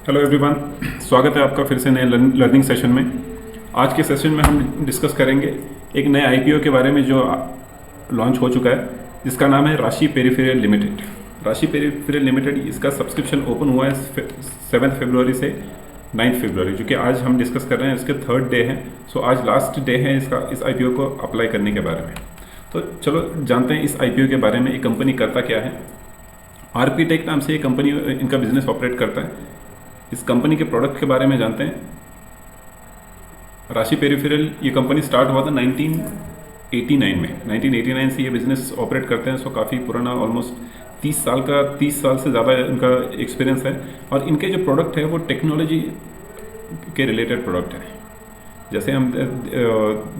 Hello everyone, स्वागत है आपका फिर से नए लर्निंग सेशन में। आज के सेशन में हम डिस्कस करेंगे एक नए आईपीओ के बारे में जो लॉन्च हो चुका है, जिसका नाम है राशि पेरिफेरल लिमिटेड। राशि पेरिफेरल लिमिटेड, इसका सब्सक्रिप्शन ओपन हुआ है 7 फरवरी से 9 फरवरी, जो कि आज हम डिस्कस कर रहे हैं। इसके 3rd डे है। सो आज लास्ट डे है इस आईपीओ को अप्लाई करने के बारे में। तो चलो जानते हैं इस आईपीओ के बारे में। ये कंपनी करता क्या है। आरपी टेक नाम से ये कंपनी इनका बिजनेस ऑपरेट करता है। इस कंपनी के प्रोडक्ट के बारे में जानते हैं। राशि पेरिफेरल, ये कंपनी स्टार्ट हुआ था 1989 में। 1989 से ये बिजनेस ऑपरेट करते हैं। सो काफ़ी पुराना, ऑलमोस्ट 30 साल से ज़्यादा इनका एक्सपीरियंस है। और इनके जो प्रोडक्ट है वो टेक्नोलॉजी के रिलेटेड प्रोडक्ट है। जैसे हम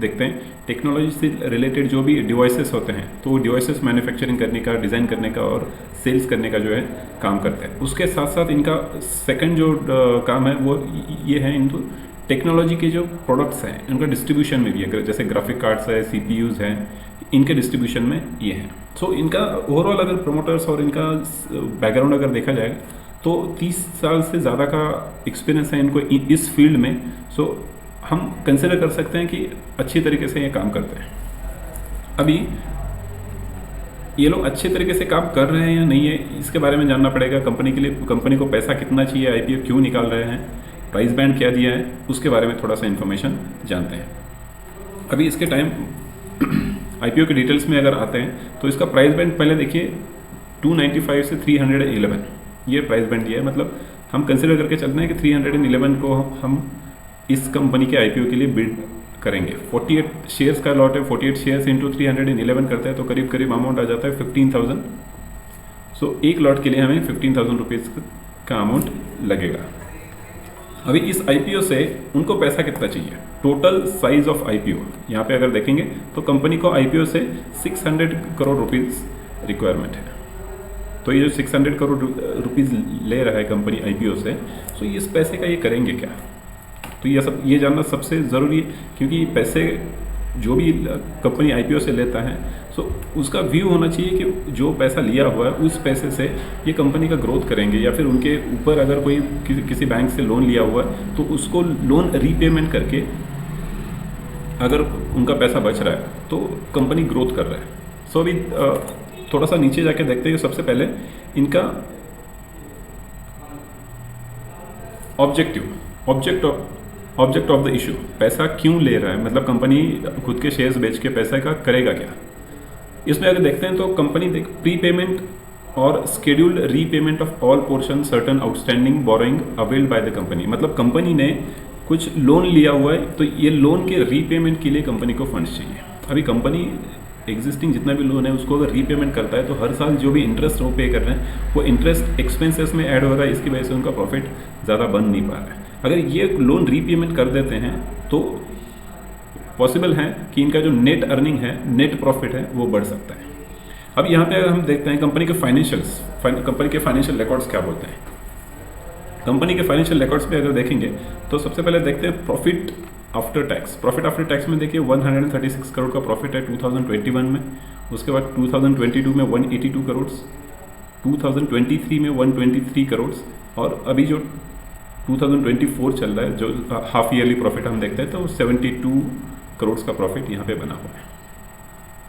देखते हैं, टेक्नोलॉजी से रिलेटेड जो भी डिवाइसेस होते हैं, तो वो डिवाइसेस मैन्युफैक्चरिंग करने का, डिज़ाइन करने का और सेल्स करने का जो है काम करते हैं। उसके साथ साथ इनका सेकंड जो काम है वो ये है, इनको टेक्नोलॉजी के जो प्रोडक्ट्स हैं उनका डिस्ट्रीब्यूशन में भी है। जैसे ग्राफिक कार्ड्स है, सीपीयूज हैं, इनके डिस्ट्रीब्यूशन में ये हैं। सो इनका ओवरऑल अगर प्रोमोटर्स और इनका बैकग्राउंड अगर देखा जाए तो 30 साल से ज़्यादा का एक्सपीरियंस है इनको इस फील्ड में। सो हम कंसिडर कर सकते हैं कि अच्छी तरीके से ये काम करते हैं। अभी ये लोग अच्छे तरीके से काम कर रहे हैं या नहीं है, इसके बारे में जानना पड़ेगा। कंपनी के लिए, कंपनी को पैसा कितना चाहिए, आईपीओ क्यों निकाल रहे हैं, प्राइस बैंड क्या दिया है, उसके बारे में थोड़ा सा इन्फॉर्मेशन जानते हैं। अभी इसके टाइम आईपीओ के डिटेल्स में अगर आते हैं तो इसका प्राइस बैंड पहले देखिए, 295 से 311 ये प्राइस बैंड दिया है। मतलब हम कंसिडर करके चलते हैं कि 311 को हम इस कंपनी के आईपीओ के लिए बिड करेंगे। 48 शेयर्स का लॉट है। 48 शेयर्स इंटू 311 करते हैं तो करीब करीब अमाउंट आ जाता है 15,000। सो एक लॉट के लिए हमें 15,000 रुपीज़ का अमाउंट लगेगा। अभी इस आईपीओ से उनको पैसा कितना चाहिए, टोटल साइज ऑफ आईपीओ यहाँ पे अगर देखेंगे तो कंपनी को आईपीओ से 600 करोड़ रुपीज़ रिक्वायरमेंट है। तो ये जो 600 करोड़ रुपीज़ ले रहा है कंपनी आईपीओ से, सो इस पैसे का ये करेंगे क्या, तो ये जानना सबसे ज़रूरी है। क्योंकि पैसे जो भी कंपनी आईपीओ से लेता है, सो उसका व्यू होना चाहिए कि जो पैसा लिया हुआ है उस पैसे से ये कंपनी का ग्रोथ करेंगे, या फिर उनके ऊपर अगर कोई किसी बैंक से लोन लिया हुआ है तो उसको लोन रीपेमेंट करके अगर उनका पैसा बच रहा है तो कंपनी ग्रोथ कर रहा है। सो अभी थोड़ा सा नीचे जाके देखते हैं। सबसे पहले इनका ऑब्जेक्ट ऑफ द इशू, पैसा क्यों ले रहा है, मतलब कंपनी खुद के शेयर्स बेच के पैसा का करेगा क्या। इसमें अगर देखते हैं तो कंपनी प्री पेमेंट और scheduled repayment of all portion certain outstanding borrowing availed by the company. मतलब कंपनी ने कुछ लोन लिया हुआ है तो ये लोन के रीपेमेंट के लिए कंपनी को फंड्स चाहिए। अभी कंपनी एग्जिस्टिंग जितना भी लोन है उसको अगर रीपेमेंट करता है तो हर साल जो भी इंटरेस्ट वो पे कर रहे हैं वो इंटरेस्ट एक्सपेंसेस में ऐड हो रहा है। इसकी वजह से उनका प्रॉफिट ज़्यादा बन नहीं पा रहा है। अगर ये लोन रीपेमेंट कर देते हैं तो पॉसिबल है कि इनका जो नेट अर्निंग है, नेट प्रॉफिट है, वो बढ़ सकता है। अब यहाँ पे अगर हम देखते हैं कंपनी के फाइनेंशियल रिकॉर्ड्स क्या बोलते हैं। कंपनी के फाइनेंशियल रिकॉर्ड्स पे अगर देखेंगे तो सबसे पहले देखते हैं profit after tax. Profit after tax में देखिए 136 करोड़ का प्रॉफिट है 2021 में। उसके बाद 2022 में 182 करोड़, 2023 में 123 करोड़, और अभी जो 2024 चल रहा है, जो हाफ ईयरली प्रॉफिट हम देखते हैं, तो 72 करोड़ का प्रॉफिट यहाँ पे बना हुआ है।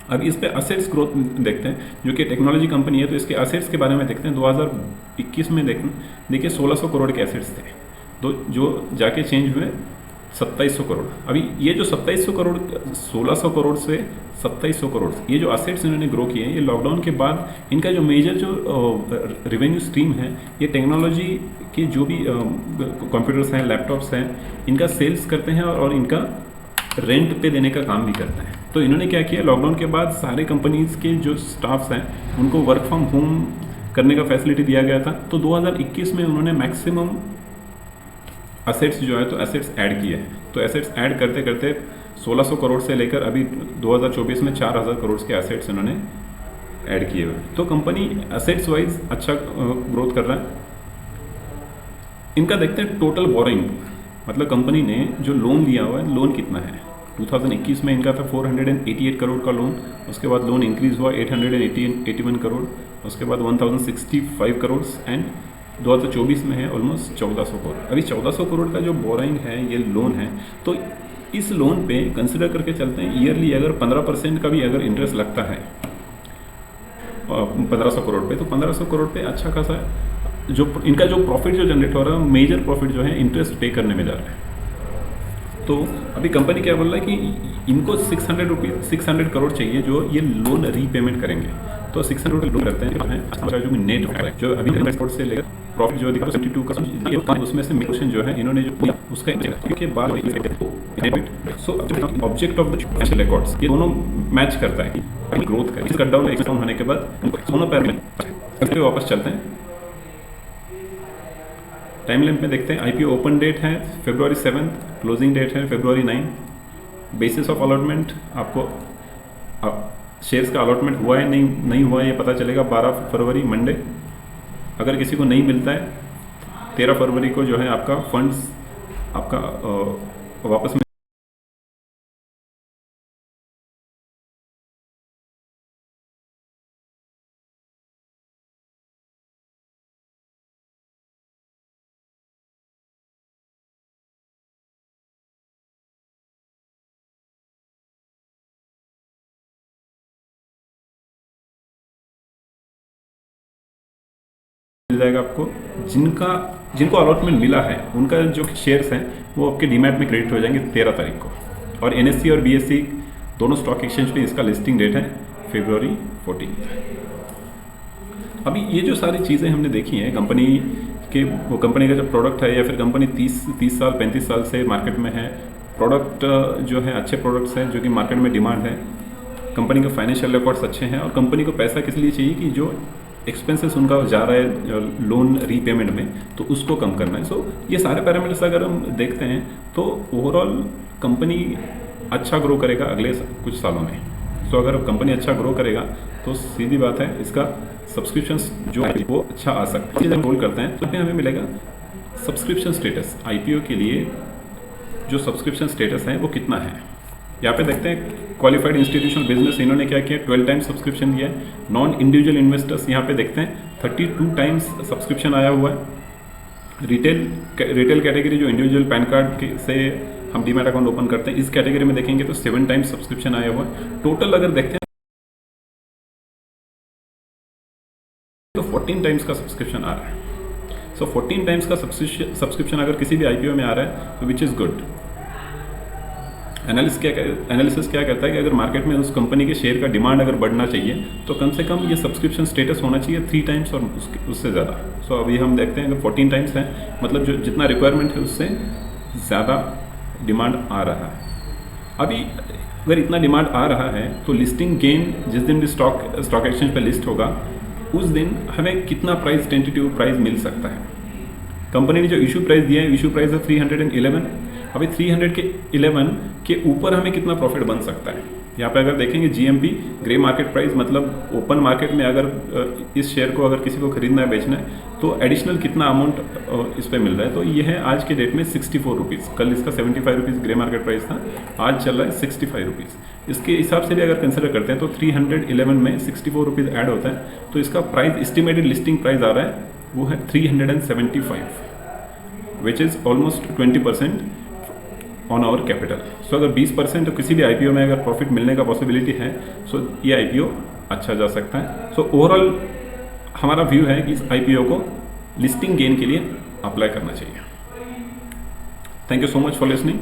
अब इस पे असेट्स ग्रोथ देखते हैं, जो कि टेक्नोलॉजी कंपनी है, तो इसके असेट्स के बारे में देखते हैं। 2021 में देखिए 1600 करोड़ के एसेट्स थे, तो जो जाके चेंज हुए 2700 करोड़। अभी ये जो 2700 करोड़, 1600 करोड़ से 2700 करोड़, ये जो असेट्स इन्होंने ग्रो किए हैं, ये लॉकडाउन के बाद इनका जो मेजर जो रेवेन्यू स्ट्रीम है, ये टेक्नोलॉजी के जो भी कंप्यूटर्स हैं, लैपटॉप्स हैं, इनका सेल्स करते हैं और इनका रेंट पे देने का काम भी करते हैं। तो इन्होंने क्या किया, लॉकडाउन के बाद सारे कंपनीज़ के जो स्टाफ्स हैं उनको वर्क फ्रॉम होम करने का फैसिलिटी दिया गया था। तो 2021 में उन्होंने मैक्सिमम असेट्स जो है तो असेट्स ऐड किए हैं। तो असेट्स ऐड करते करते 1600 करोड़ से लेकर अभी 2024 में 4000 करोड़ के असेट्स इन्होंने ऐड किए हुए हैं। तो कंपनी असेट्स वाइज अच्छा ग्रोथ कर रहा है। इनका देखते हैं टोटल बोरोइंग, मतलब कंपनी ने जो लोन लिया हुआ है, लोन कितना है। 2021 में इनका था 488 करोड़ का लोन। उसके बाद लोन इंक्रीज हुआ 881 करोड़, उसके बाद 1065 करोड़ एंड 2024 में है ऑलमोस्ट 1400 करोड़। अभी 1400 करोड़ का जो बोराइंग है, ये लोन है, तो इस लोन पे कंसिडर करके चलते हैं ईयरली अगर 15% का भी अगर इंटरेस्ट लगता है 1500 करोड़ पे, तो 1500 करोड़ पे अच्छा खासा जो इनका जो प्रॉफिट जो जनरेट हो रहा है, मेजर प्रॉफिट जो है इंटरेस्ट पे करने में जा रहा है। तो अभी कंपनी क्या बोल रहा है कि इनको 600 करोड़ चाहिए जो ये लोन रीपेमेंट करेंगे। तो 600 करोड़ लोन करते हैं जो नेट जो अभी एक्सपोर्ट से लेकर प्रॉफिट जो दिखा 72 का, उसमें से क्वेश्चन जो है इन्होंने जो उसका के बाद so object of the financial records ये दोनों मैच करता है कि ग्रोथ का कट डाउन एक्सपाउंड होने के बाद दोनों पैर में वापस चलते हैं। टाइम लाइन में देखते हैं, आईपीओ ओपन डेट है February 7, क्लोजिंग डेट है February 9। बेसिस ऑफ अलॉटमेंट आपको शेयर्स का अलॉटमेंट हुआ है नहीं हुआ है ये पता चलेगा 12 फरवरी मंडे। अगर किसी को नहीं मिलता है 13 फरवरी को जो है आपका फंड्स आपका वापस मिल जाएगा आपको। जिनको अलॉटमेंट मिला है उनका जो शेयर्स हैं वो आपके डीमैट में क्रेडिट हो जाएंगे 13 तारीख को। और एनएससी और बीएससी दोनों स्टॉक एक्सचेंज पे इसका लिस्टिंग डेट है February 14। अभी ये जो सारी चीज़ें हमने देखी हैं कंपनी के, वो कंपनी का जो प्रोडक्ट है या फिर कंपनी 30 साल 35 साल से मार्केट में है, प्रोडक्ट जो है अच्छे प्रोडक्ट्स हैं जो कि मार्केट में डिमांड है, कंपनी के फाइनेंशियल रिकॉर्ड्स अच्छे हैं और कंपनी को पैसा किस लिए चाहिए कि जो एक्सपेंसेस उनका जा रहा है लोन रीपेमेंट में तो उसको कम करना है। सो ये सारे पैरामीटर्स अगर हम देखते हैं तो ओवरऑल कंपनी अच्छा ग्रो करेगा अगले कुछ सालों में। सो अगर कंपनी अच्छा ग्रो करेगा तो सीधी बात है इसका सब्सक्रिप्शंस जो है वो अच्छा आ सकता है। जब हम रोल करते हैं तो हमें मिलेगा सब्सक्रिप्शन स्टेटस। आईपीओ के लिए जो सब्सक्रिप्शन स्टेटस है वो कितना है, यहाँ पे देखते हैं। क्वालिफाइड इंस्टीट्यूशनल बिजनेस इन्होंने क्या किया 12 टाइम्स सब्सक्रिप्शन दिया है। नॉन इंडिविजुअल इन्वेस्टर्स यहाँ पे देखते हैं 32 टाइम्स सब्सक्रिप्शन आया हुआ है। रिटेल कैटेगरी जो इंडिविजुअल पैन कार्ड से हम डीमैट अकाउंट ओपन करते हैं इस कैटेगरी में देखेंगे तो 7 टाइम्स सब्सक्रिप्शन आया हुआ है। टोटल अगर देखते हैं तो 14 टाइम्स का सब्सक्रिप्शन आ रहा है। सो 14 टाइम्स का सब्सक्रिप्शन अगर किसी भी आईपीओ में आ रहा है तो विच इज़ गुड। एनालिसिस क्या कहता है कि अगर मार्केट में उस कंपनी के शेयर का डिमांड अगर बढ़ना चाहिए तो कम से कम ये सब्सक्रिप्शन स्टेटस होना चाहिए 3 टाइम्स और उससे ज़्यादा। सो अभी हम देखते हैं अगर 14 टाइम्स है मतलब जो जितना रिक्वायरमेंट है उससे ज़्यादा डिमांड आ रहा है। अभी अगर इतना डिमांड आ रहा है तो लिस्टिंग गेन जिस दिन भी स्टॉक एक्सचेंज पर लिस्ट होगा उस दिन हमें कितना प्राइस टेंटेटिव प्राइस मिल सकता है। कंपनी ने जो इशू प्राइस दिया है, इशू प्राइस है 311। अभी 311 के ऊपर हमें कितना प्रॉफिट बन सकता है। यहाँ पे अगर देखेंगे जीएमपी ग्रे मार्केट प्राइस मतलब ओपन मार्केट में अगर इस शेयर को अगर किसी को खरीदना है बेचना है तो एडिशनल कितना अमाउंट इस पर मिल रहा है। तो ये है आज के डेट में 64 रुपीज़। कल इसका 75 रुपीज़ ग्रे मार्केट प्राइस था, आज चल रहा है 65 रुपीज़। इसके हिसाब से भी अगर कंसिडर करते हैं तो 311 में 64 रुपीज़ ऐड होता है तो इसका प्राइस एस्टिमेटेड लिस्टिंग प्राइस आ रहा है वो है 375 which is almost 20% on our capital. So अगर 20% तो किसी भी आईपीओ में अगर प्रॉफिट मिलने का पॉसिबिलिटी है सो ये आईपीओ अच्छा जा सकता है। सो ओवरऑल हमारा व्यू है कि इस आईपीओ को लिस्टिंग गेन के लिए अप्लाई करना चाहिए। Thank you so much for listening.